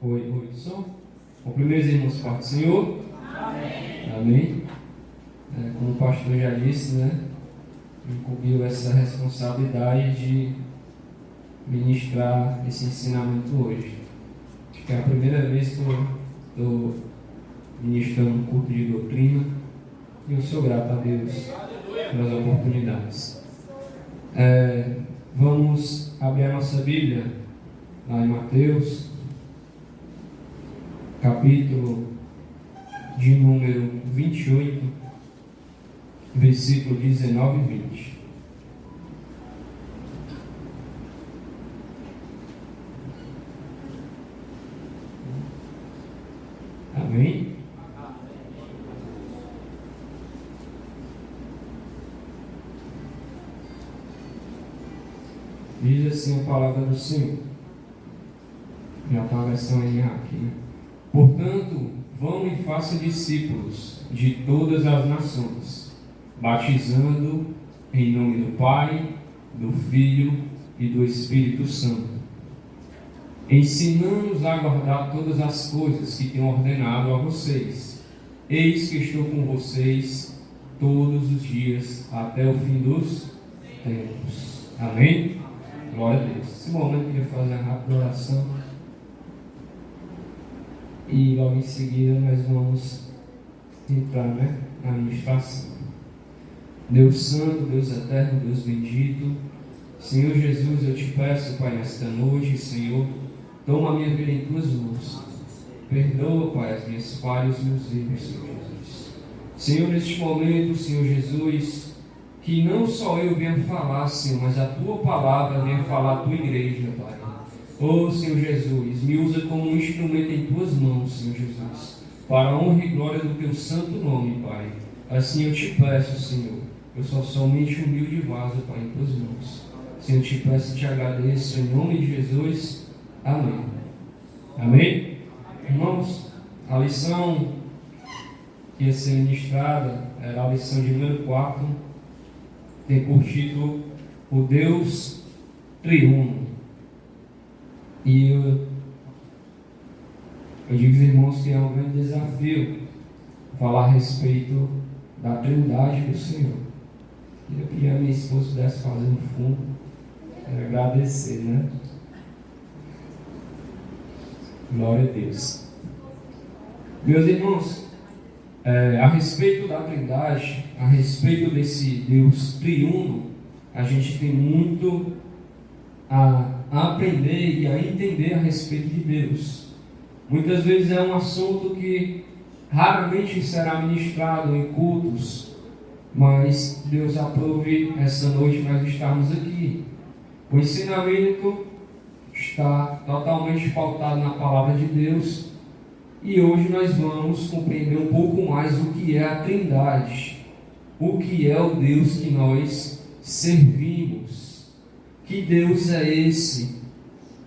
Oi, som. Cumprimento os irmãos para o Senhor. Amém. Amém. Como o pastor já disse, né? Incumbiu essa responsabilidade de ministrar esse ensinamento hoje. Acho que é a primeira vez que eu estou ministrando um culto de doutrina e eu sou grato a Deus pelas oportunidades. Vamos abrir a nossa Bíblia lá em Mateus, capítulo de número 28, versículo 19 e 20. Amém? Diz assim a palavra do Senhor. Já está a versão em aqui, né? Portanto, vão e façam discípulos de todas as nações, batizando em nome do Pai, do Filho e do Espírito Santo, ensinando-os a guardar todas as coisas que tenho ordenado a vocês. Eis que estou com vocês todos os dias até o fim dos tempos. Amém? Glória a Deus. Nesse momento eu queria fazer uma rápida oração. E logo em seguida nós vamos entrar, na ministração. Deus Santo, Deus Eterno, Deus Bendito, Senhor Jesus, eu te peço, Pai, nesta noite, Senhor, toma a minha vida em tuas mãos. Perdoa, Pai, as minhas falhas e os meus erros, Senhor Jesus. Senhor, neste momento, Senhor Jesus, que não só eu venha falar, Senhor, mas a tua palavra venha falar à tua igreja, Pai. Oh, Senhor Jesus, me usa como um instrumento em tuas mãos, Senhor Jesus, para a honra e glória do teu santo nome, Pai. Assim eu te peço, Senhor, eu sou somente humilde vaso, Pai, em tuas mãos. Senhor, eu te peço e te agradeço, em nome de Jesus. Amém. Amém? Irmãos, a lição que ia ser ministrada era a lição de número 4, tem por título O Deus Triuno. E eu digo aos irmãos que é um grande desafio falar a respeito da Trindade do Senhor. Eu queria que a minha esposa pudesse fazer no fundo, agradecer, né? Glória a Deus. Meus irmãos, a respeito da Trindade, a respeito desse Deus triuno, a gente tem muito a aprender e a entender a respeito de Deus. Muitas vezes é um assunto que raramente será ministrado em cultos, mas Deus aprove essa noite nós estarmos aqui. O ensinamento está totalmente pautado na palavra de Deus e hoje nós vamos compreender um pouco mais o que é a Trindade, o que é o Deus que nós servimos. Que Deus é esse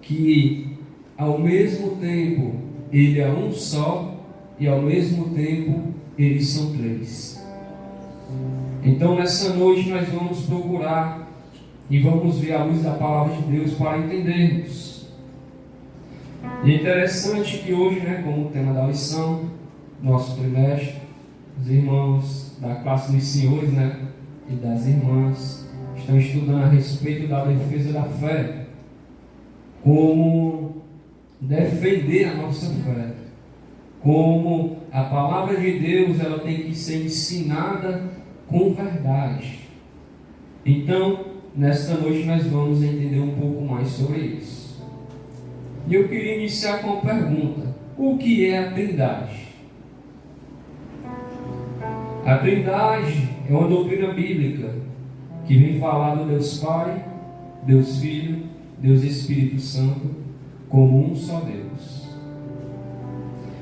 que ao mesmo tempo Ele é um só e ao mesmo tempo eles são três. Então nessa noite nós vamos procurar e vamos ver a luz da palavra de Deus para entendermos. E é interessante que hoje, como tema da lição, nosso trimestre, os irmãos da classe dos senhores, e das irmãs estão estudando a respeito da defesa da fé, como defender a nossa fé, como a palavra de Deus ela tem que ser ensinada com verdade. Então, nesta noite nós vamos entender um pouco mais sobre isso. E eu queria iniciar com uma pergunta: o que é a Trindade? A Trindade é uma doutrina bíblica que vem falar do Deus Pai, Deus Filho, Deus Espírito Santo, como um só Deus.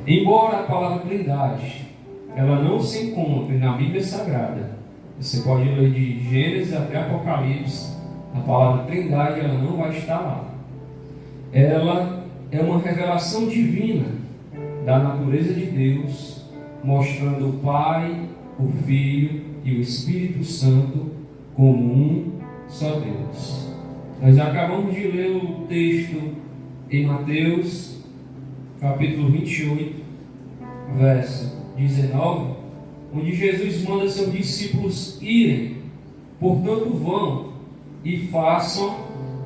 Embora a palavra Trindade, ela não se encontre na Bíblia Sagrada, você pode ler de Gênesis até Apocalipse, a palavra Trindade ela não vai estar lá. Ela é uma revelação divina da natureza de Deus, mostrando o Pai, o Filho e o Espírito Santo como um só Deus. Nós acabamos de ler o texto em Mateus, capítulo 28, verso 19, onde Jesus manda seus discípulos irem. Portanto, vão e façam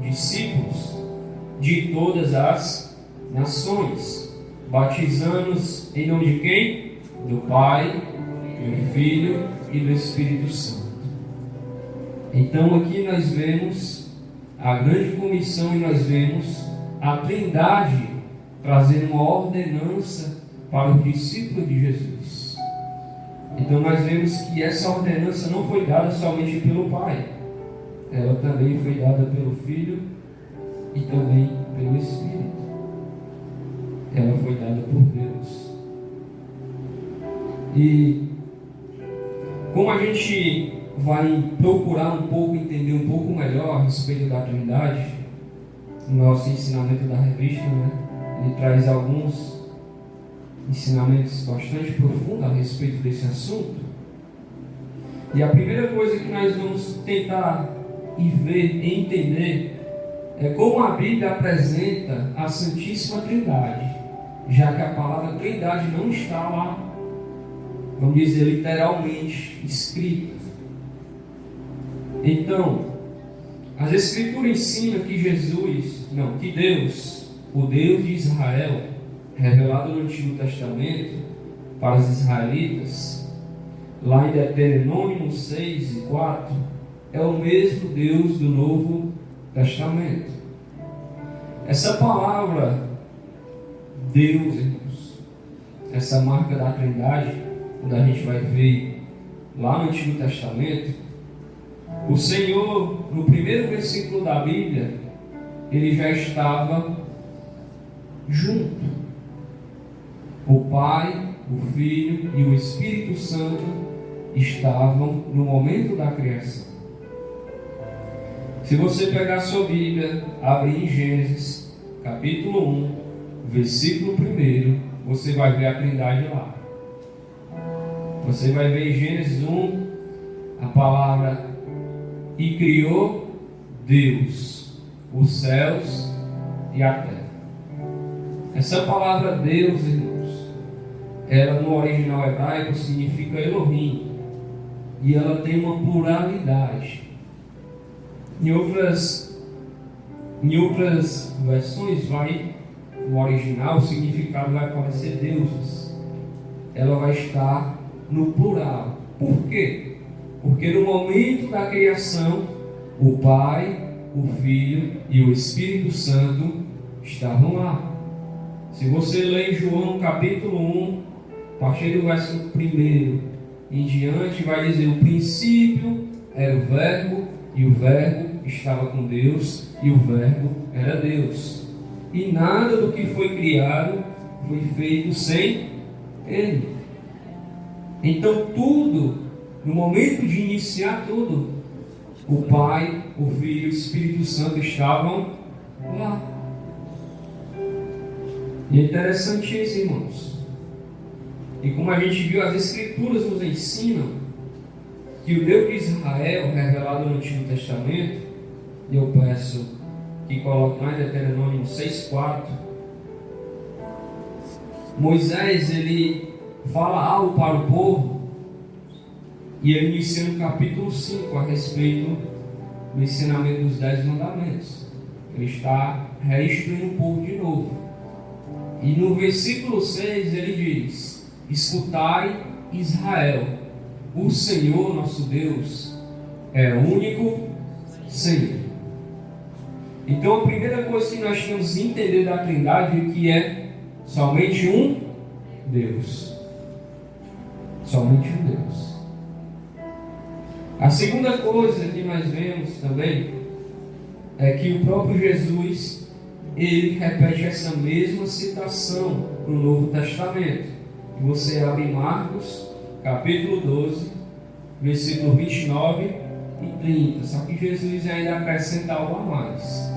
discípulos de todas as nações, batizando-os em nome de quem? Do Pai, do Filho e do Espírito Santo. Então aqui nós vemos a grande comissão e nós vemos a Trindade trazendo uma ordenança para os discípulos de Jesus. Então nós vemos que essa ordenança não foi dada somente pelo Pai, ela também foi dada pelo Filho e também pelo Espírito. Ela foi dada por Deus. E como a gente vai procurar um pouco, entender um pouco melhor a respeito da Trindade, no nosso ensinamento da revista, ele traz alguns ensinamentos bastante profundos a respeito desse assunto. E a primeira coisa que nós vamos tentar e ver e entender é como a Bíblia apresenta a Santíssima Trindade, já que a palavra Trindade não está lá, vamos dizer, literalmente escrita. Então, as Escrituras ensinam que que Deus, o Deus de Israel, revelado no Antigo Testamento para os israelitas, lá em Deuteronômio 6 e 4, é o mesmo Deus do Novo Testamento. Essa palavra Deus, irmãos, essa marca da Trindade, quando a gente vai ver lá no Antigo Testamento, o Senhor, no primeiro versículo da Bíblia, ele já estava junto. O Pai, o Filho e o Espírito Santo estavam no momento da criação. Se você pegar a sua Bíblia, abre em Gênesis, capítulo 1, versículo 1, você vai ver a Trindade lá. Você vai ver em Gênesis 1 a palavra "E criou Deus os céus e a terra". Essa palavra Deus, irmãos, ela no original hebraico significa Elohim, e ela tem uma pluralidade. Em outras versões no original o significado vai aparecer deuses. Ela vai estar no plural. Por quê? Porque no momento da criação, o Pai, o Filho e o Espírito Santo estavam lá. Se você ler em João capítulo 1, a partir do verso 1 em diante, vai dizer: o princípio era o Verbo, e o Verbo estava com Deus, e o Verbo era Deus. E nada do que foi criado foi feito sem Ele. Então tudo, no momento de iniciar tudo, o Pai, o Filho e o Espírito Santo estavam lá. E é interessante isso, irmãos. E como a gente viu, as Escrituras nos ensinam que o Deus de Israel, revelado no Antigo Testamento, e eu peço que coloque lá em Deuteronômio 6,4, Moisés, ele fala algo para o povo, e ele inicia no capítulo 5 a respeito do ensinamento dos 10 mandamentos. Ele está reinstruindo o povo de novo. E no versículo 6 ele diz: escutai, Israel, o Senhor nosso Deus é o único Senhor. Então a primeira coisa que nós temos que entender da Trindade é que é somente um Deus. Somente um Deus. A segunda coisa que nós vemos também é que o próprio Jesus, ele repete essa mesma citação no Novo Testamento. E você abre em Marcos, capítulo 12, versículo 29 e 30. Só que Jesus ainda acrescenta algo a mais.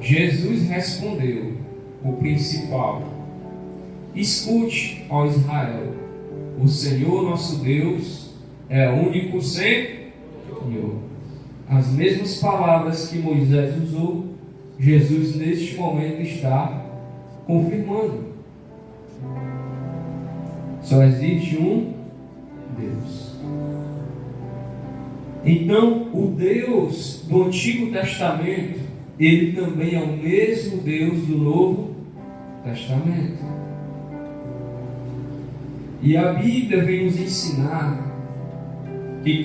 Jesus respondeu, o principal: escute, ó Israel, o Senhor nosso Deus é o único Senhor. As mesmas palavras que Moisés usou Jesus neste momento está confirmando. Só existe um Deus. Então, o Deus do Antigo Testamento, ele também é o mesmo Deus do Novo Testamento. E a Bíblia vem nos ensinar que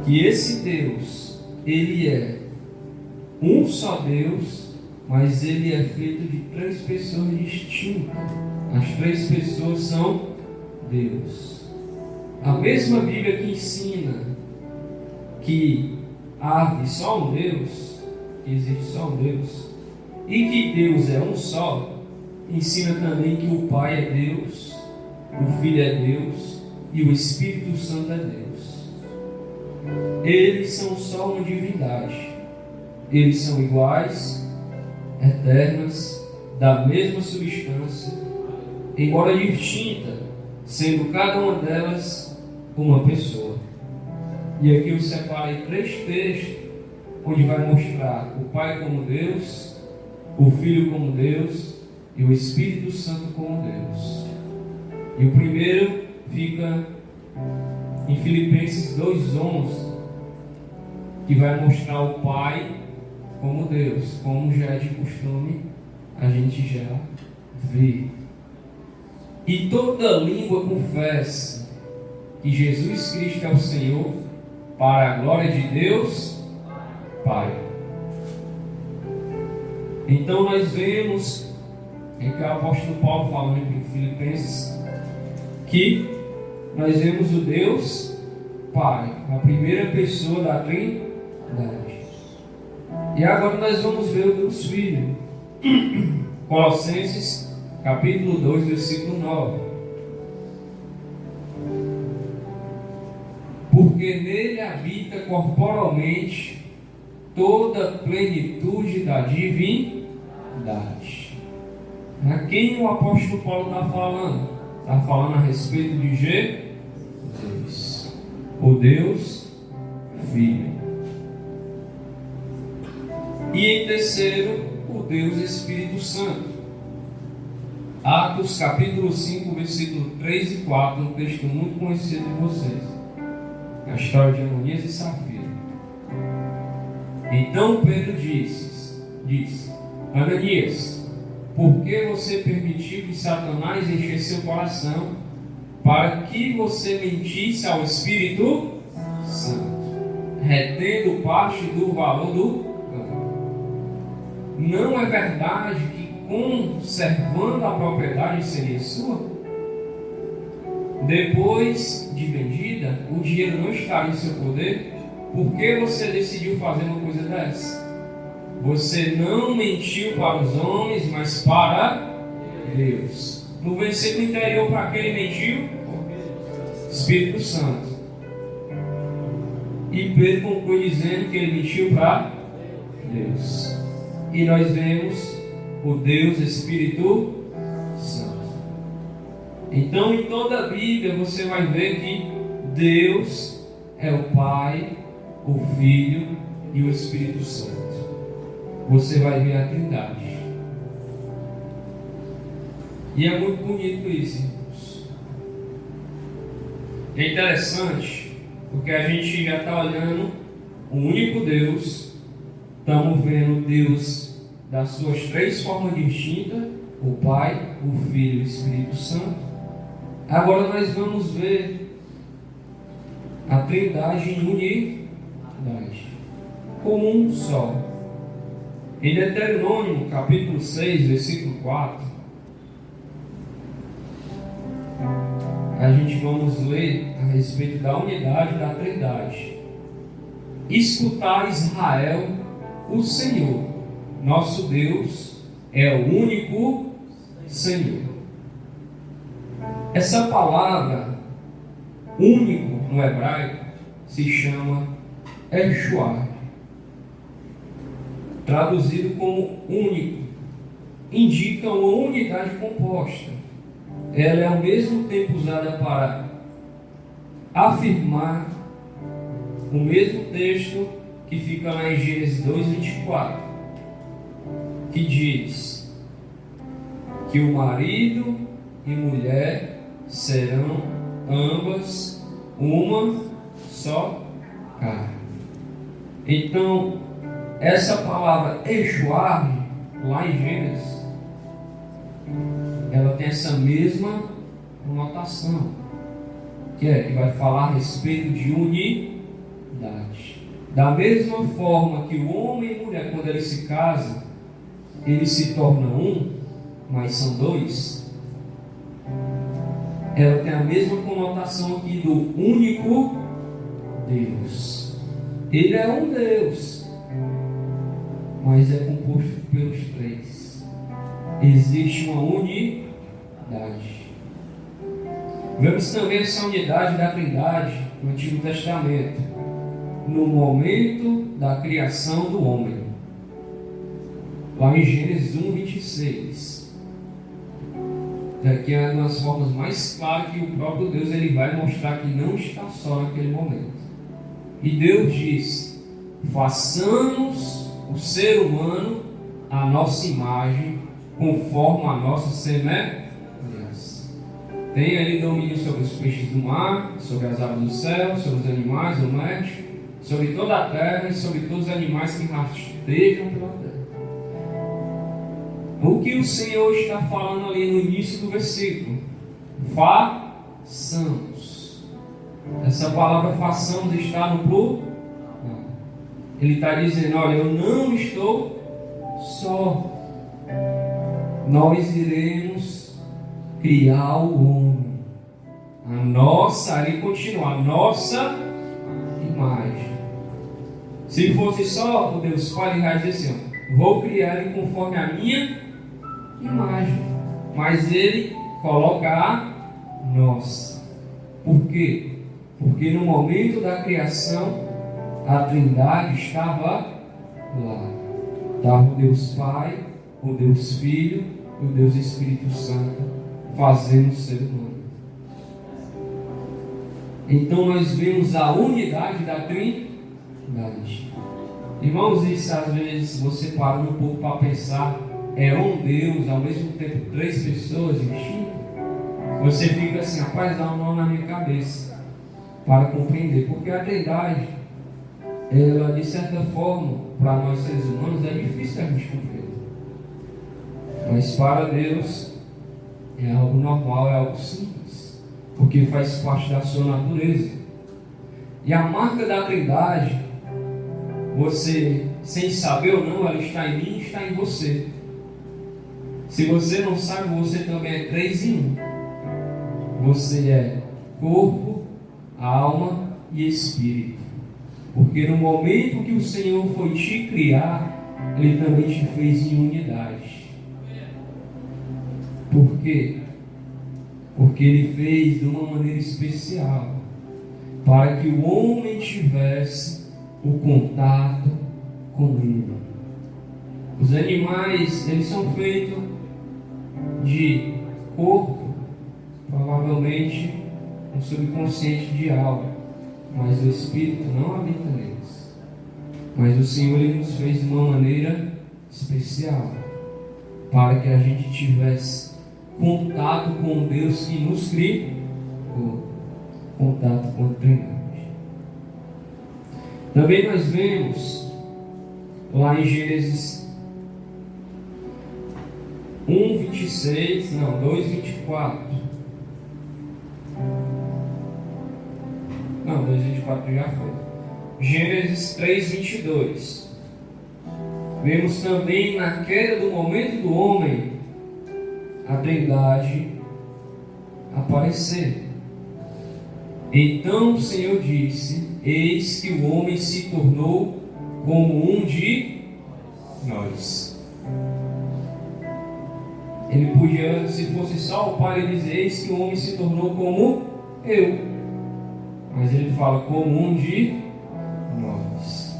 que esse Deus, ele é um só Deus, mas ele é feito de três pessoas distintas. As três pessoas são Deus. A mesma Bíblia que ensina que há só um Deus, que existe só um Deus, e que Deus é um só, ensina também que o Pai é Deus, o Filho é Deus e o Espírito Santo é Deus. Eles são só uma divindade. Eles são iguais, eternas, da mesma substância, embora distinta, sendo cada uma delas uma pessoa. E aqui eu separei 3 textos, onde vai mostrar o Pai como Deus, o Filho como Deus e o Espírito Santo como Deus. E o primeiro fica em Filipenses 2:11, que vai mostrar o Pai como Deus, como já é de costume, a gente já vê. E toda língua confessa que Jesus Cristo é o Senhor, para a glória de Deus Pai. Então nós vemos, em que o apóstolo Paulo falando em Filipenses, que nós vemos o Deus Pai, a primeira pessoa da Trindade. E agora nós vamos ver o Deus Filho. Colossenses capítulo 2, versículo 9. Porque nele habita corporalmente toda a plenitude da divindade. A quem o apóstolo Paulo está falando? Está falando a respeito de Jesus, o Deus Filho. E em terceiro, o Deus Espírito Santo. Atos capítulo 5, versículo 3 e 4, um texto muito conhecido de vocês. A história de Ananias e Safira. Então Pedro disse: Ananias, por que você permitiu que Satanás enchesse seu coração para que você mentisse ao Espírito Santo, retendo parte do valor do campo? Não é verdade que, conservando a propriedade, seria sua? Depois de vendida, o dinheiro não estaria em seu poder? Por que você decidiu fazer uma coisa dessa? Você não mentiu para os homens, mas para Deus. No versículo anterior, para quem ele mentiu? Espírito Santo. E Pedro conclui dizendo que ele mentiu para Deus. E nós vemos o Deus Espírito Santo. Então, em toda a Bíblia, você vai ver que Deus é o Pai, o Filho e o Espírito Santo. Você vai ver a Trindade. E é muito bonito isso, irmãos. É interessante, porque a gente já está olhando o único Deus, estamos vendo Deus das suas 3 formas distintas, o Pai, o Filho e o Espírito Santo. Agora nós vamos ver a Trindade em unidade, como um só. Em Deuteronômio, capítulo 6, versículo 4, a gente vamos ler a respeito da unidade da Trindade. Escutai, Israel, o Senhor, nosso Deus, é o único Senhor. Essa palavra, único no hebraico, se chama Eshua, traduzido como único, indica uma unidade composta. Ela é ao mesmo tempo usada para afirmar o mesmo texto que fica lá em Gênesis 2:24, que diz que o marido e mulher serão ambas uma só carne. Então, essa palavra Echuar, lá em Gênesis, ela tem essa mesma conotação, que vai falar a respeito de unidade. Da mesma forma que o homem e a mulher, quando eles se casam, eles se tornam um, mas são dois, ela tem a mesma conotação aqui do único Deus. Ele é um Deus, mas é composto pelos três. Existe uma unidade. Vemos também essa unidade da Trindade no Antigo Testamento, no momento da criação do homem, lá em Gênesis 1:26. Daqui é uma das formas mais claras que o próprio Deus ele vai mostrar que não está só naquele momento. E Deus diz: façamos o ser humano à nossa imagem, conforme a nossa semelhança. Tem ali domínio sobre os peixes do mar, sobre as aves do céu, sobre os animais domésticos, sobre toda a terra e sobre todos os animais que rastejam pela terra. O que o Senhor está falando ali no início do versículo? Façamos. Essa palavra façamos está no plural. Ele está dizendo: olha, eu não estou só. Nós iremos criar o homem. A nossa, ali continua, a nossa imagem. Se fosse só o Deus Pai, ele vai dizer assim: vou criar ele conforme a minha imagem. Mas ele coloca a nossa. Por quê? Porque no momento da criação, a Trindade estava lá. Estava o Deus Pai, o Deus Filho e o Deus Espírito Santo fazendo o ser humano. Então nós vemos a unidade da Trindade. Irmãos, isso às vezes você para um pouco para pensar, é um Deus, ao mesmo tempo três pessoas distintas. Você fica assim, rapaz, dá um nó na minha cabeça para compreender, porque a Trindade, ela de certa forma, para nós seres humanos, é difícil a gente compreender. Mas para Deus é algo normal, é algo simples, porque faz parte da sua natureza. E a marca da Trindade, você, sem saber ou não, ela está em mim e está em você. Se você não sabe, você também é 3 em 1. Você é corpo, alma e espírito. Porque no momento que o Senhor foi te criar, Ele também te fez em unidade. Por quê? Porque Ele fez de uma maneira especial, para que o homem tivesse o contato com Ele. Os animais, eles são feitos de corpo, provavelmente um subconsciente de alma, mas o Espírito não habita neles. Mas o Senhor Ele nos fez de uma maneira especial, para que a gente tivesse contato com Deus que nos criou, contato com a Trindade. Também nós vemos lá em Gênesis 2:24. Não, 2:24 já foi. Gênesis 3:22. Vemos também na queda do momento do homem a Trindade aparecer. Então o Senhor disse: eis que o homem se tornou como um de nós. Ele podia, se fosse só o Pai, ele dizer: eis que o homem se tornou como eu. Mas ele fala como um de nós.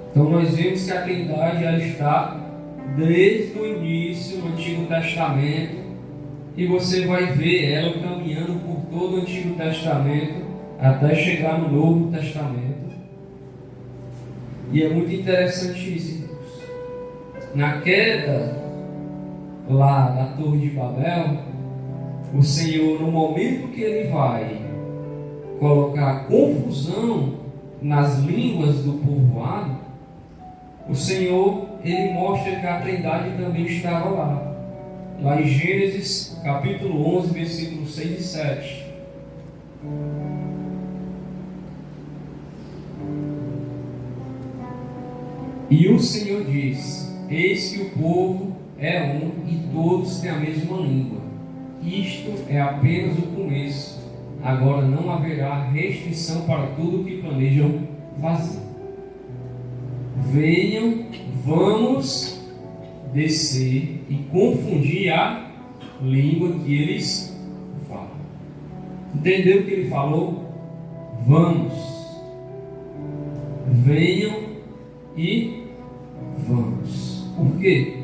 Então nós vemos que a Trindade ela está desde o início no Antigo Testamento, e você vai ver ela caminhando por todo o Antigo Testamento até chegar no Novo Testamento. E é muito interessante isso, irmãos. Na queda lá da Torre de Babel, o Senhor, no momento que Ele vai colocar confusão nas línguas do povoado, o Senhor, Ele mostra que a Trindade também estava lá. Lá em Gênesis, capítulo 11, versículos 6 e 7. E o Senhor diz: eis que o povo é um e todos têm a mesma língua. Isto é apenas o começo. Agora não haverá restrição para tudo o que planejam fazer. Venham, vamos descer e confundir a língua que eles falam. Entendeu o que ele falou? Vamos. Venham e vamos. Por quê?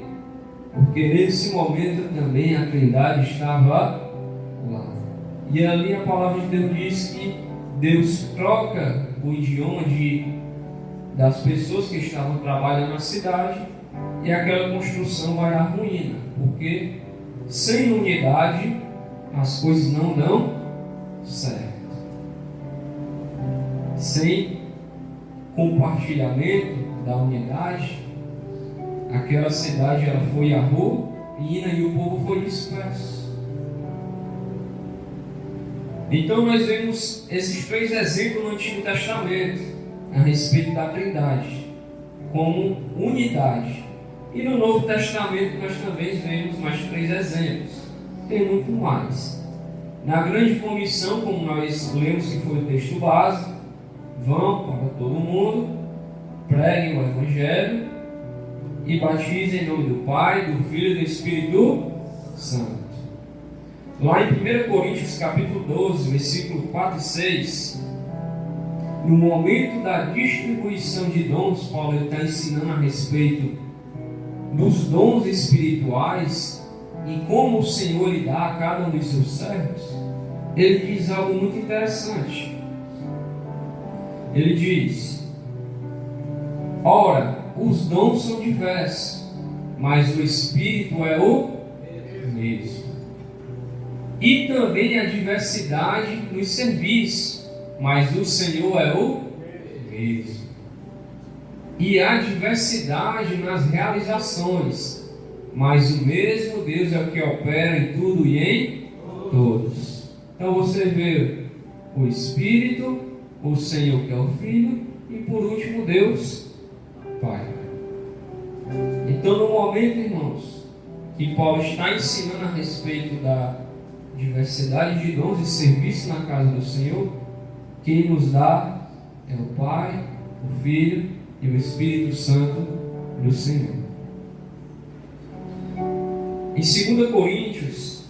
Porque nesse momento também a Trindade estava lá. E ali a palavra de Deus diz que Deus troca o idioma das pessoas que estavam trabalhando na cidade, e aquela construção vai à ruína, porque sem unidade as coisas não dão certo. Sem compartilhamento da unidade, aquela cidade ela foi à ruína e o povo foi disperso. Então nós vemos esses 3 exemplos no Antigo Testamento a respeito da Trindade como unidade. E no Novo Testamento nós também vemos mais 3 exemplos. Tem muito mais. Na grande comissão, como nós lemos que foi o texto base, vão para todo mundo, preguem o Evangelho e batizem em nome do Pai, do Filho e do Espírito Santo. Lá em 1 Coríntios capítulo 12, versículo 4 e 6, no momento da distribuição de dons, Paulo está ensinando a respeito dos dons espirituais e como o Senhor lhe dá a cada um dos seus servos. Ele diz algo muito interessante. Ele diz: ora, os dons são diversos, mas o Espírito é o mesmo. E também a diversidade nos serviços, mas o Senhor é o mesmo. E há diversidade nas realizações, mas o mesmo Deus é o que opera em tudo e em todos. Então você vê o Espírito, o Senhor que é o Filho e por último Deus Pai. Então no momento, irmãos, que Paulo está ensinando a respeito da diversidade de dons e serviços na casa do Senhor, quem nos dá é o Pai, o Filho e o Espírito Santo do Senhor. Em 2 Coríntios,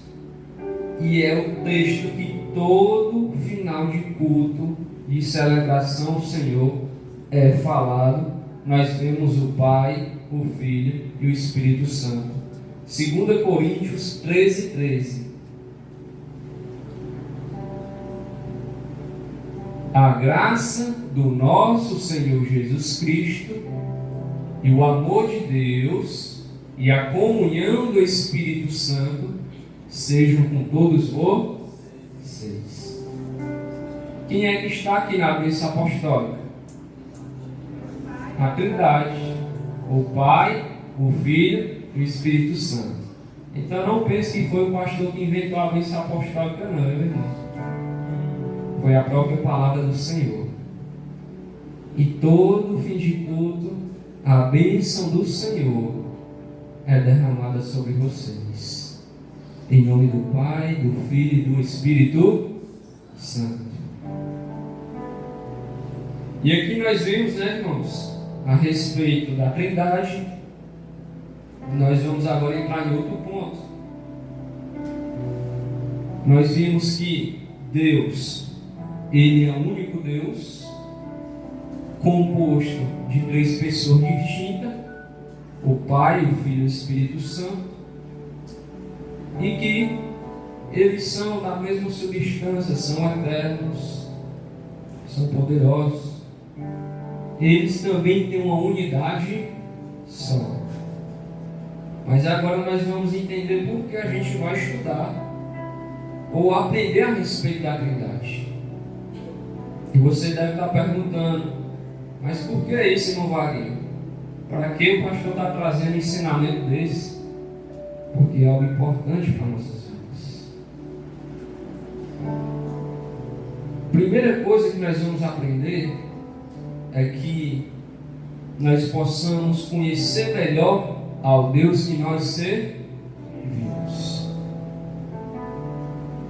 e é o texto que todo final de culto de celebração ao Senhor é falado, nós vemos o Pai, o Filho e o Espírito Santo. 2 Coríntios 13, 13. A graça do nosso Senhor Jesus Cristo e o amor de Deus e a comunhão do Espírito Santo sejam com todos vocês. Quem é que está aqui na bênção apostólica? A Trindade, o Pai, o Filho e o Espírito Santo. Então não pense que foi o pastor que inventou a bênção apostólica, não, é verdade. Foi a própria palavra do Senhor. E todo fim de culto, a bênção do Senhor é derramada sobre vocês. Em nome do Pai, do Filho e do Espírito Santo. E aqui nós vemos, né, irmãos, a respeito da Trindade. Nós vamos agora entrar em outro ponto. Nós vimos que Deus, Ele é o único Deus, composto de 3 pessoas distintas, o Pai, o Filho e o Espírito Santo, e que eles são da mesma substância, são eternos, são poderosos. eles também têm uma unidade só. Mas agora nós vamos entender por que a gente vai estudar ou aprender a respeito da Trindade. E você deve estar perguntando, mas por que isso, irmão Wagner? Para que o pastor está trazendo ensinamento desse? Porque é algo importante para nossas vidas. Primeira coisa que nós vamos aprender é que nós possamos conhecer melhor ao Deus que nós servimos.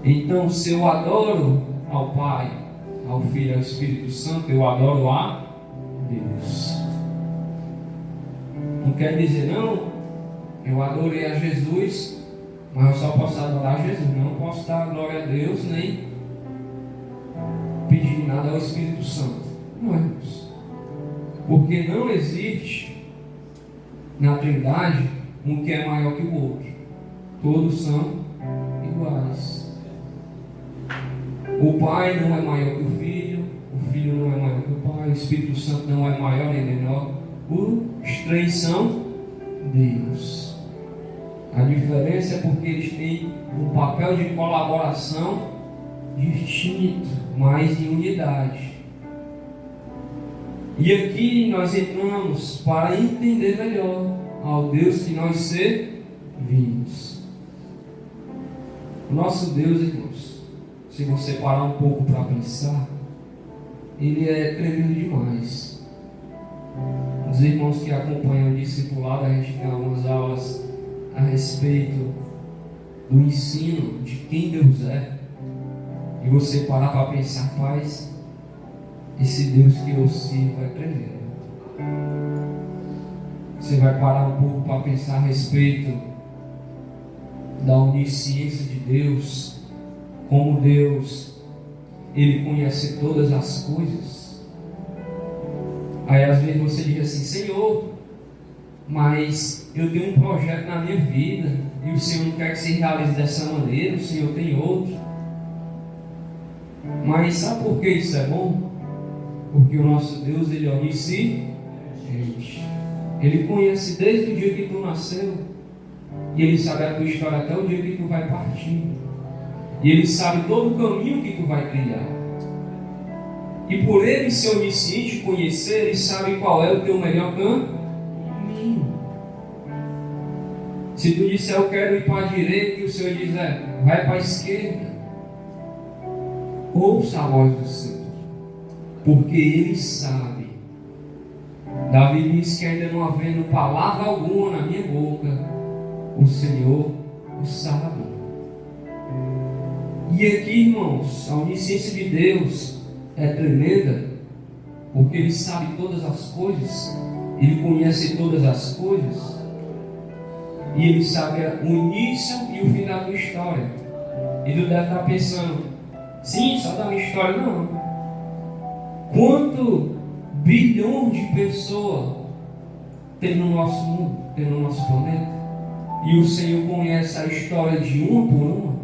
Então, se eu adoro ao Pai, ao Filho e ao Espírito Santo, eu adoro a Deus. Não quer dizer, não, eu adorei a Jesus, mas eu só posso adorar a Jesus. Não posso dar glória a Deus, nem pedir nada ao Espírito Santo. Não é isso. Porque não existe na Trindade um que é maior que o outro. Todos são iguais. O Pai não é maior que o Filho não é maior que o Pai, o Espírito Santo não é maior nem menor. Os três são Deus. A diferença é porque eles têm um papel de colaboração distinto, mas de unidade. E aqui nós entramos para entender melhor ao Deus que nós servimos. O nosso Deus, irmãos, se você parar um pouco para pensar, Ele é tremendo demais. Os irmãos que acompanham o discipulado, a gente tem algumas aulas a respeito do ensino de quem Deus é. E você parar para pensar, paz, esse Deus que eu sirvo é tremendo. Você vai parar um pouco para pensar a respeito da onisciência de Deus, como Deus, Ele conhece todas as coisas. Aí às vezes você diz assim, Senhor, mas eu tenho um projeto na minha vida e o Senhor não quer que se realize dessa maneira, o Senhor tem outro. Mas sabe por que isso é bom? Porque o nosso Deus, Ele é onisciente. Ele conhece desde o dia que tu nasceu. E Ele sabe a tua história até o dia que tu vai partir. E Ele sabe todo o caminho que tu vai trilhar. E por Ele ser onisciente, conhecer, Ele sabe qual é o teu melhor caminho. Se tu disser, eu quero ir para a direita, e o Senhor dizer, vai para a esquerda, ouça a voz do Senhor, porque Ele sabe. Davi diz que ainda não havendo palavra alguma na minha boca, o Senhor o sabe. E aqui, irmãos, a onisciência de Deus é tremenda, porque Ele sabe todas as coisas, Ele conhece todas as coisas, e Ele sabe o início e o fim da tua história. E tu deve estar pensando, sim, só da minha história, não. Quanto bilhões de pessoas tem no nosso mundo, tem no nosso planeta? E o Senhor conhece a história de uma por uma,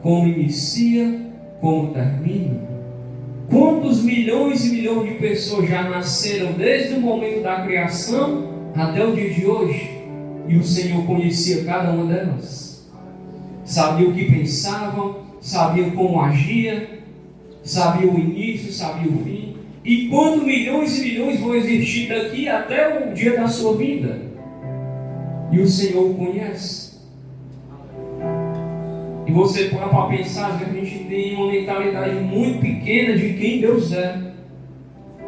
como inicia, como termina. Quantos milhões e milhões de pessoas já nasceram desde o momento da criação até o dia de hoje? E o Senhor conhecia cada uma delas. Sabia o que pensavam, sabia como agia, sabia o início, sabia o fim. E quantos milhões e milhões vão existir daqui até o dia da sua vida? E o Senhor o conhece. E você para pensar, que a gente tem uma mentalidade muito pequena de quem Deus é.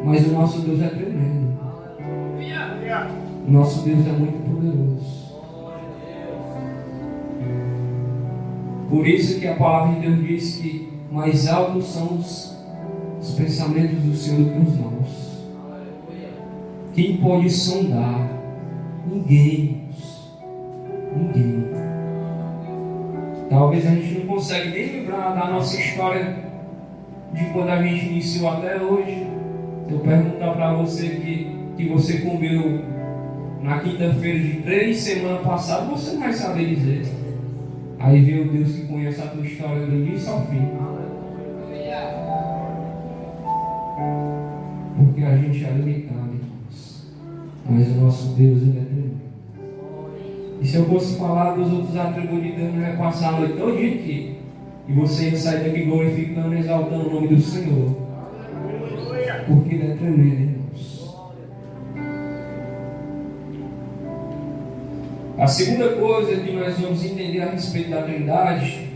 Mas o nosso Deus é tremendo. O nosso Deus é muito poderoso. Por isso que a palavra de Deus diz que mais altos são os pensamentos do Senhor do que os nossos. Quem pode sondar? Ninguém. Ninguém. Talvez a gente não consiga nem lembrar da nossa história de quando a gente iniciou até hoje. Se eu perguntar para você que você comeu na quinta-feira de 3 semanas passadas, você não vai saber dizer. Aí vem o Deus que conhece a tua história do início ao fim. Porque a gente é limitado, irmãos. Mas o nosso Deus, Ele é tremendo. E se eu fosse falar dos outros atributos de Deus, eu ia passar a noite todinha aqui. E você ia sair daqui glorificando e exaltando o nome do Senhor. Porque Ele é tremendo, irmãos. A segunda coisa que nós vamos entender a respeito da Trindade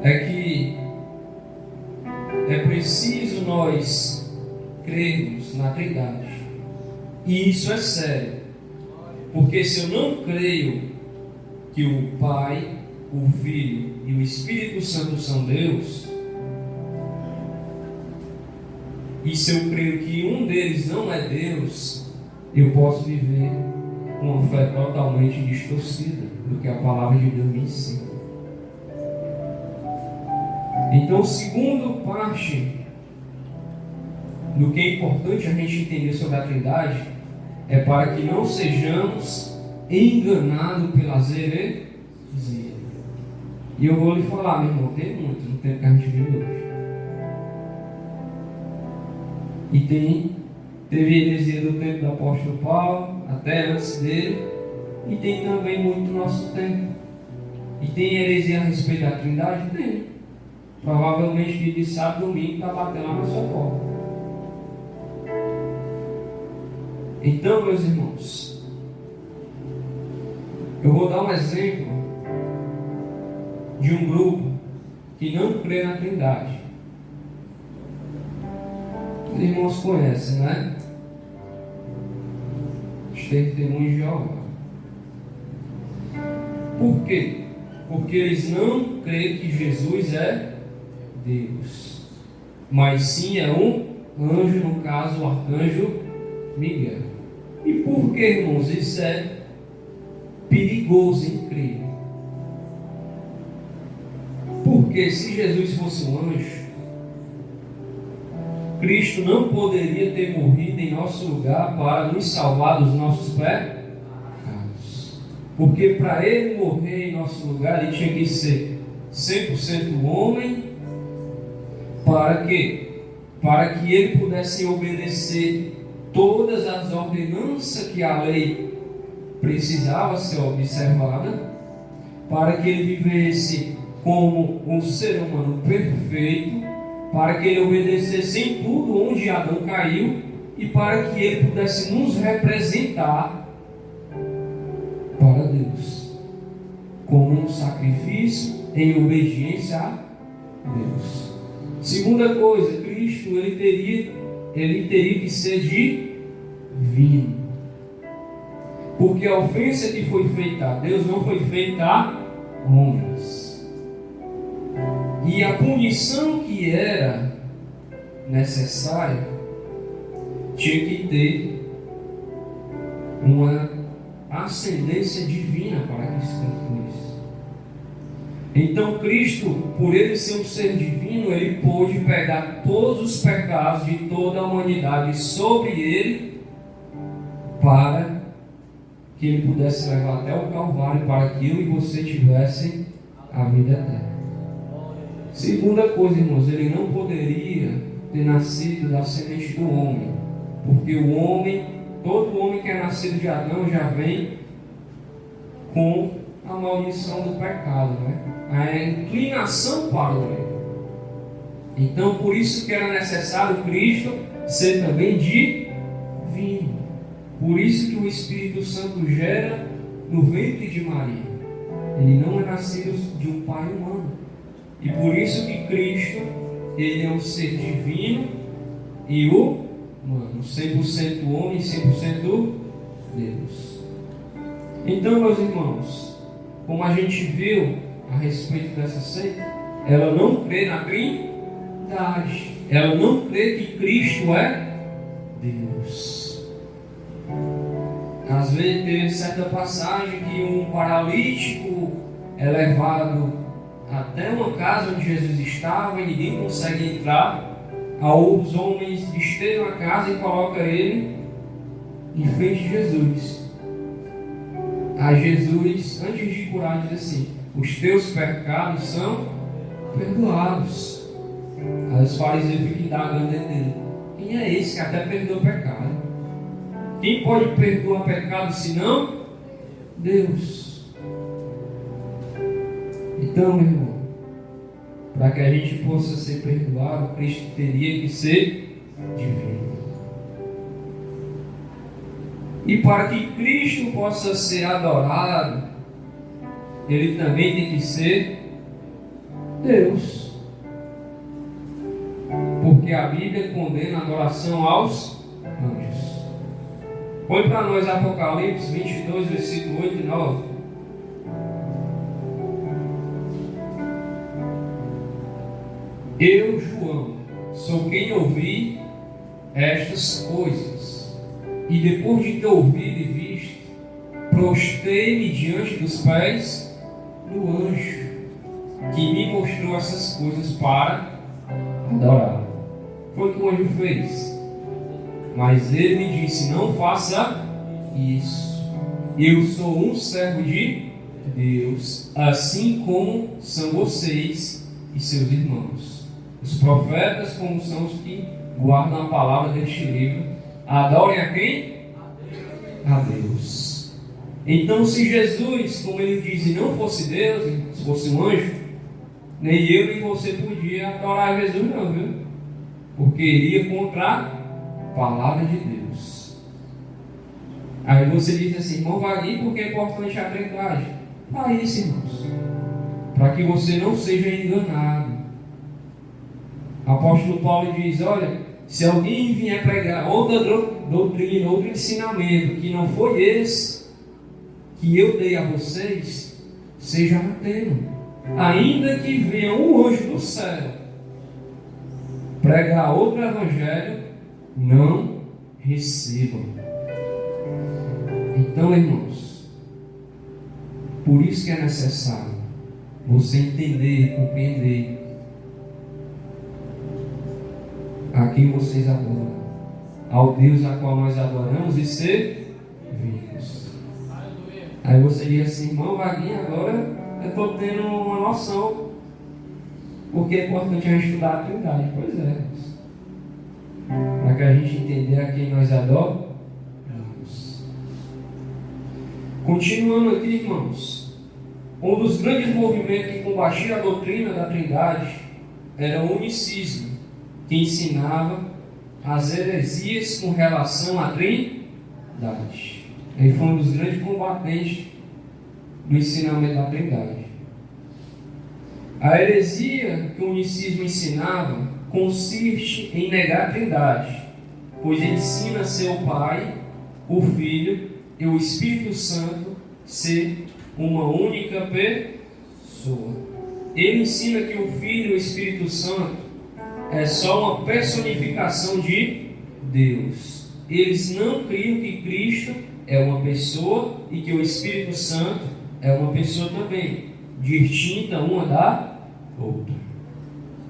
é que é preciso nós crermos na Trindade. E isso é sério. Porque se eu não creio que o Pai, o Filho e o Espírito Santo são Deus, e se eu creio que um deles não é Deus, eu posso viver uma fé totalmente distorcida do que a palavra de Deus me ensina. Então, segundo parte do que é importante a gente entender sobre a Trindade, é para que não sejamos enganados pelas heresias. E eu vou lhe falar, meu irmão, tem muito no tempo que a gente vive hoje. E teve heresia do tempo do apóstolo Paulo, até antes dele, e tem também muito no nosso tempo. E tem heresia a respeito da Trindade? Tem. Provavelmente que de sábado domingo está batendo lá na sua porta. Então, meus irmãos, eu vou dar um exemplo de um grupo que não crê na Trindade. Os irmãos conhecem, né? Os testemunhos de Jeová. Por quê? Porque eles não creem que Jesus é Deus, mas sim é um anjo, no caso o arcanjo Miguel. E por que, irmãos, isso é perigoso em crer? Porque se Jesus fosse um anjo, Cristo não poderia ter morrido em nosso lugar para nos salvar dos nossos pecados. Porque para Ele morrer em nosso lugar, Ele tinha que ser 100% homem. Para quê? Para que Ele pudesse obedecer todas as ordenanças que a lei precisava ser observada, para que Ele vivesse como um ser humano perfeito, para que Ele obedecesse em tudo onde Adão caiu, e para que Ele pudesse nos representar para Deus, como um sacrifício em obediência a Deus. Segunda coisa, Cristo ele teria que ser divino, porque a ofensa que foi feita a Deus não foi feita a homens. E a punição que era necessária tinha que ter uma ascendência divina para que isso concluísse. Então Cristo, por Ele ser um ser divino, Ele pôde pegar todos os pecados de toda a humanidade sobre Ele, para que Ele pudesse levar até o Calvário, para que eu e você tivessem a vida eterna. Segunda coisa, irmãos, Ele não poderia ter nascido da semente do homem, porque o homem, todo homem que é nascido de Adão já vem com a maldição do pecado, né? A inclinação para o erro. Então, por isso que era necessário Cristo ser também divino. Por isso que o Espírito Santo gera no ventre de Maria. Ele não é nascido de um pai humano. E por isso que Cristo, Ele é um ser divino e humano, 100% homem e 100% Deus. Então, meus irmãos, como a gente viu a respeito dessa seita, ela não crê na Trindade, ela não crê que Cristo é Deus. Às vezes tem certa passagem que um paralítico é levado até uma casa onde Jesus estava e ninguém consegue entrar. Os homens esteiam a casa e colocam ele em frente de Jesus. A Jesus, antes de curar, diz assim: os teus pecados são perdoados. Aí os fariseus ficam indagando dele: quem é esse que até perdoa pecado? Quem pode perdoar pecado senão Deus? Então, meu irmão, para que a gente possa ser perdoado, Cristo teria que ser divino. E para que Cristo possa ser adorado, Ele também tem que ser Deus. Porque a Bíblia condena a adoração aos anjos. Põe para nós Apocalipse 22, versículo 8 e 9. Eu, João, sou quem ouvi estas coisas, e depois de ter ouvido e visto, prostrei-me diante dos pés do anjo, que me mostrou essas coisas para adorar. Foi o que o anjo fez. Mas ele me disse: não faça isso. Eu sou um servo de Deus, assim como são vocês e seus irmãos. Os profetas, como são os que guardam a palavra deste livro, adorem a quem? A Deus. Então, se Jesus, como ele diz, não fosse Deus, se fosse um anjo, nem eu nem você podia adorar Jesus, não, viu? Porque iria contra a palavra de Deus. Aí você diz assim: irmão Vaguinho, porque é importante a trindade? Para isso, irmãos, para que você não seja enganado. O apóstolo Paulo diz: olha, se alguém vier pregar outra doutrina, outro ensinamento, que não foi esse que eu dei a vocês, seja anatema. Ainda que venha um anjo do céu pregar outro evangelho, não recebam. Então, irmãos, por isso que é necessário você entender e compreender a quem vocês adoram, ao Deus a qual nós adoramos e servimos. Aí você diz assim: irmão Vaguinho, agora eu estou tendo uma noção, porque é importante a gente estudar a Trindade. Pois é, para que a gente entender a quem nós adoramos. Continuando aqui, irmãos, um dos grandes movimentos que combatia a doutrina da Trindade era o unicismo, que ensinava as heresias com relação à Trindade. Ele foi um dos grandes combatentes do ensinamento da Trindade. A heresia que o unicismo ensinava consiste em negar a Trindade, pois ensina ser o Pai, o Filho e o Espírito Santo ser uma única pessoa. Ele ensina que o Filho e o Espírito Santo é só uma personificação de Deus. Eles não criam que Cristo é uma pessoa e que o Espírito Santo é uma pessoa também, distinta uma da outra.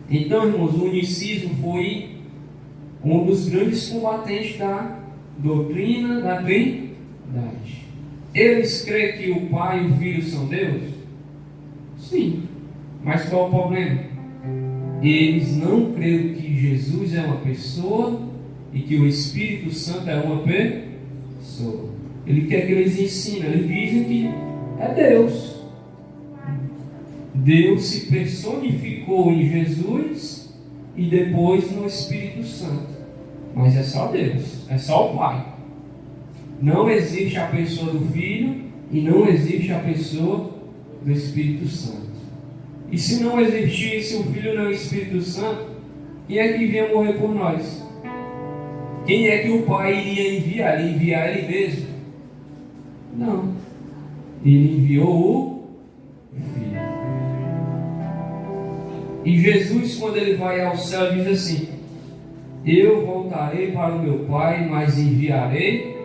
Então, irmãos, o unicismo foi um dos grandes combatentes da doutrina da Trindade. Eles creem que o Pai e o Filho são Deus? Sim. Mas qual é o problema? Eles não creem que Jesus é uma pessoa e que o Espírito Santo é uma pessoa. Ele quer que eles ensinem, eles dizem que é Deus. Deus se personificou em Jesus e depois no Espírito Santo. Mas é só Deus, é só o Pai. Não existe a pessoa do Filho e não existe a pessoa do Espírito Santo. E se não existisse o Filho nem o Espírito Santo, quem é que vinha morrer por nós? Quem é que o Pai iria enviar? Ele enviar Ele mesmo? Não. Ele enviou o Filho. E Jesus, quando Ele vai ao céu, diz assim: eu voltarei para o meu Pai, mas enviarei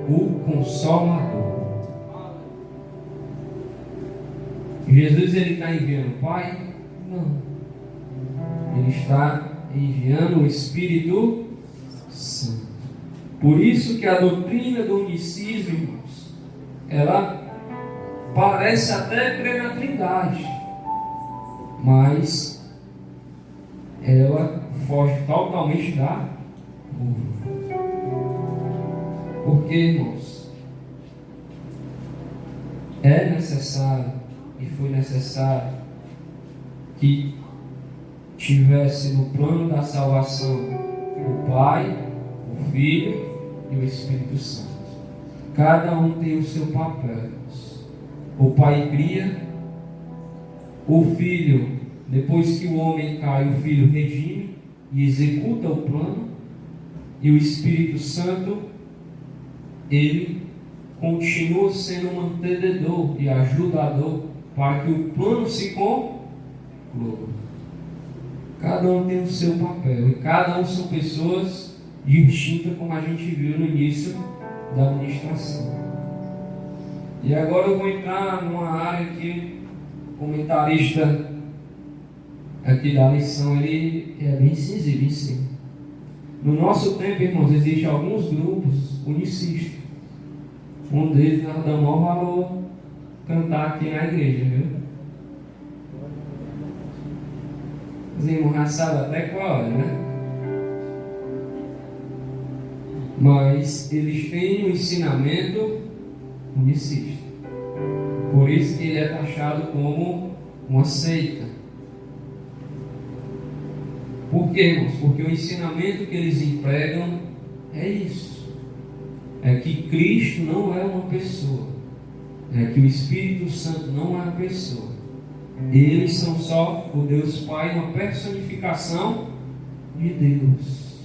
o Consolador. Jesus, Ele está enviando o Pai? Não. Ele está enviando o Espírito Santo. Por isso que a doutrina do unicismo, irmãos, ela parece até crer na Trindade, mas ela foge totalmente da curva. Porque, irmãos, é necessário e foi necessário que tivesse no plano da salvação o Pai, o Filho e o Espírito Santo. Cada um tem o seu papel. O Pai cria, o Filho, depois que o homem cai, o Filho redime e executa o plano, e o Espírito Santo, ele continua sendo um mantenedor e ajudador para que o plano se conclua. Cada um tem o seu papel e cada um são pessoas distintas, como a gente viu no início da administração. E agora eu vou entrar numa área que o comentarista aqui da lição ele é bem sensível em si. No nosso tempo, irmãos, existem alguns grupos unicistas. Um deles nós damos maior valor cantar aqui na igreja, viu? Os irmãos já sabem até qual é, né? Mas eles têm um ensinamento unicista. Por isso que ele é taxado como uma seita. Por quê, irmãos? Porque o ensinamento que eles empregam é isso. É que Cristo não é uma pessoa. É que o Espírito Santo não é uma pessoa. Eles são só o Deus Pai, uma personificação de Deus.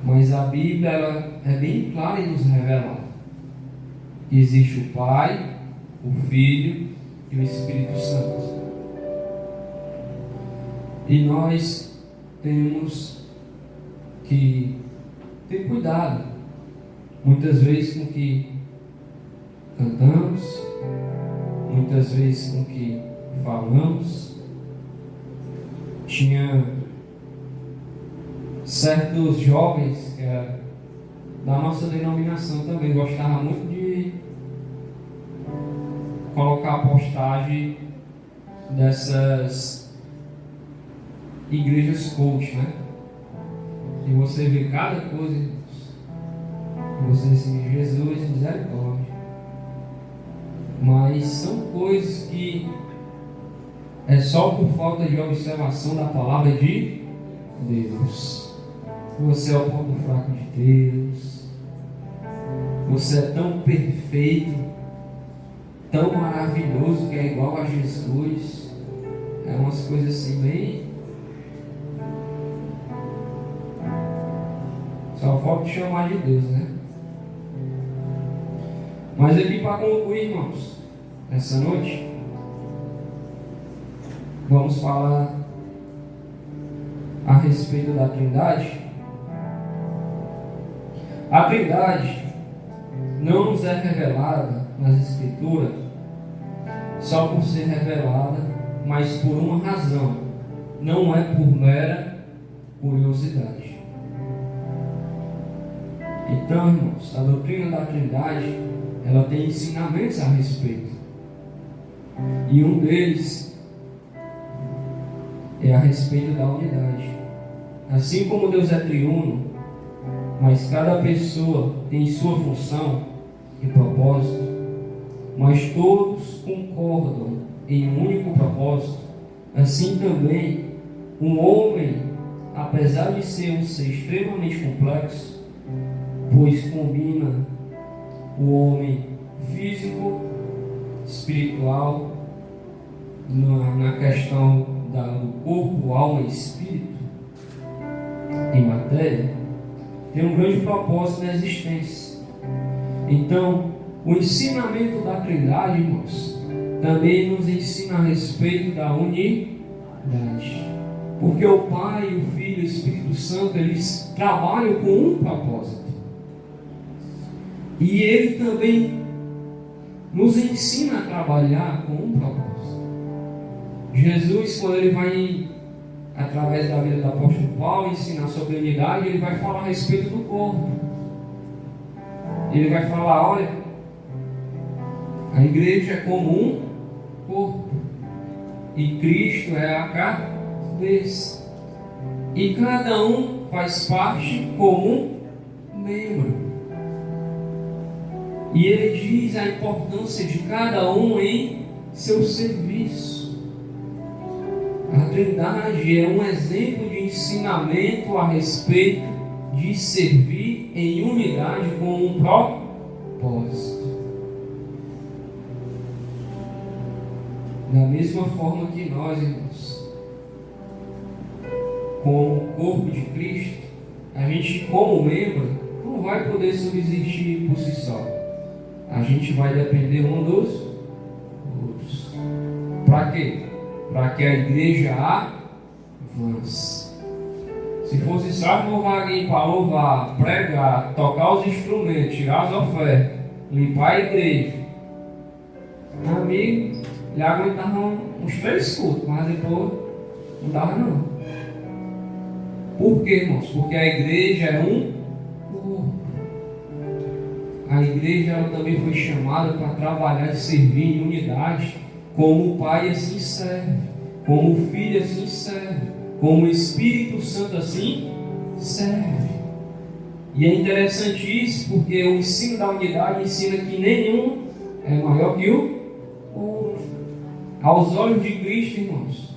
Mas a Bíblia ela é bem clara em nos revelar que existe o Pai, o Filho e o Espírito Santo. E nós temos que ter cuidado, muitas vezes, com o que cantamos, muitas vezes com o que falamos. Tinha certos jovens que era da nossa denominação também, gostavam muito de colocar a postagem dessas igrejas coach, né? E você vê cada coisa, e você diz, Jesus, misericórdia. Mas são coisas que é só por falta de observação da palavra de Deus. Você é o ponto fraco de Deus. Você é tão perfeito, tão maravilhoso que é igual a Jesus. É umas coisas assim bem... Só falta te chamar de Deus, né? Mas aqui para concluir, irmãos, essa noite, vamos falar a respeito da Trindade. A Trindade não nos é revelada nas Escrituras só por ser revelada, mas por uma razão. Não é por mera curiosidade. Então, irmãos, a doutrina da Trindade, ela tem ensinamentos a respeito. E um deles é a respeito da unidade. Assim como Deus é triuno, mas cada pessoa tem sua função e propósito, mas todos concordam em um único propósito, assim também um homem, apesar de ser um ser extremamente complexo, pois combina o homem físico, espiritual, na questão do corpo, alma e espírito, em matéria, tem um grande propósito na existência. Então, o ensinamento da Trindade, irmãos, também nos ensina a respeito da unidade. Porque o Pai, o Filho e o Espírito Santo, eles trabalham com um propósito. E ele também nos ensina a trabalhar com um propósito. Jesus, quando ele vai, através da vida do apóstolo Paulo, ensinar sobre a unidade, ele vai falar a respeito do corpo. Ele vai falar, olha, a igreja é como um corpo. E Cristo é a cabeça. E cada um faz parte como membro. E ele diz a importância de cada um em seu serviço. A Trindade é um exemplo de ensinamento a respeito de servir em unidade com um propósito. Da mesma forma que nós, irmãos, como corpo de Cristo, a gente como membro não vai poder subsistir por si só. A gente vai depender um dos outros. Para quê? Para que a igreja avance. Se fosse só louvar alguém para louvar, pregar, tocar os instrumentos, tirar as ofertas, limpar a igreja, meu amigo, ele aguentava uns 3 cultos, mas depois não dava não. Por quê, irmãos? Porque a igreja é um corpo. A igreja ela também foi chamada para trabalhar e servir em unidade, como o Pai assim serve, como o Filho assim serve, como o Espírito Santo assim serve. E é interessante isso, porque o ensino da unidade ensina que nenhum é maior que o outro. Aos olhos de Cristo, irmãos,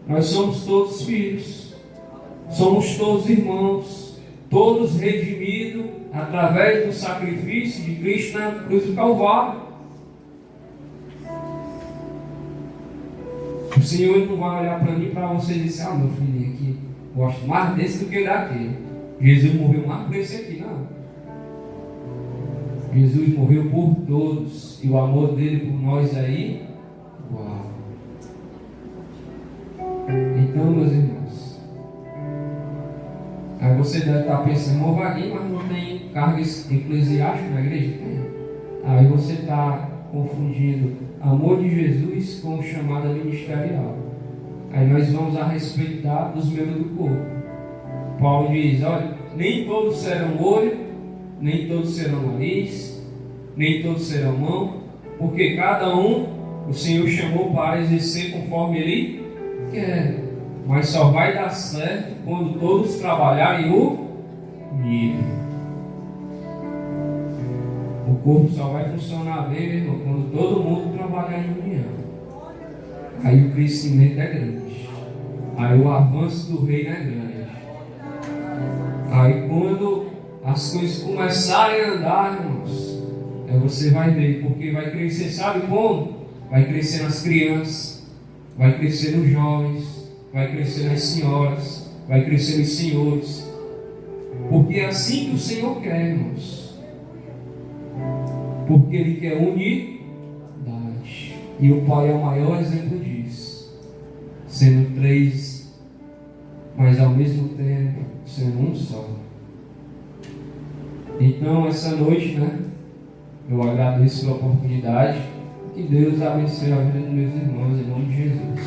nós somos todos filhos, somos todos irmãos, todos redimidos através do sacrifício de Cristo na cruz do Calvário. O Senhor não vai olhar para mim, para você e dizer: meu filhinho aqui, gosto mais desse do que daquele. Jesus morreu mais por esse aqui, não. Jesus morreu por todos, e o amor dele por nós aí, uau. Então, meus irmãos, aí você deve estar pensando: o Vaguinho, mas não tem carga eclesiástica na igreja? Tem. Aí você está confundindo amor de Jesus com chamada ministerial. Aí nós vamos a respeito dos membros do corpo. Paulo diz: olha, nem todos serão olho, nem todos serão nariz, nem todos serão mão, porque cada um o Senhor chamou para exercer conforme Ele quer. Mas só vai dar certo quando todos trabalharem unidos. O corpo só vai funcionar bem, meu irmão, quando todo mundo trabalhar em união. Aí o crescimento é grande. Aí o avanço do reino é grande. Aí quando as coisas começarem a andar, irmãos, aí você vai ver, porque vai crescer, sabe como? Vai crescer nas crianças, vai crescer nos jovens, vai crescer nas senhoras, vai crescer nos senhores. Porque é assim que o Senhor quer, irmãos. Porque Ele quer unidade. E o Pai é o maior exemplo disso. Sendo 3, mas ao mesmo tempo sendo um só. Então, essa noite, eu agradeço pela oportunidade. Que Deus abençoe a vida dos meus irmãos, em nome de Jesus.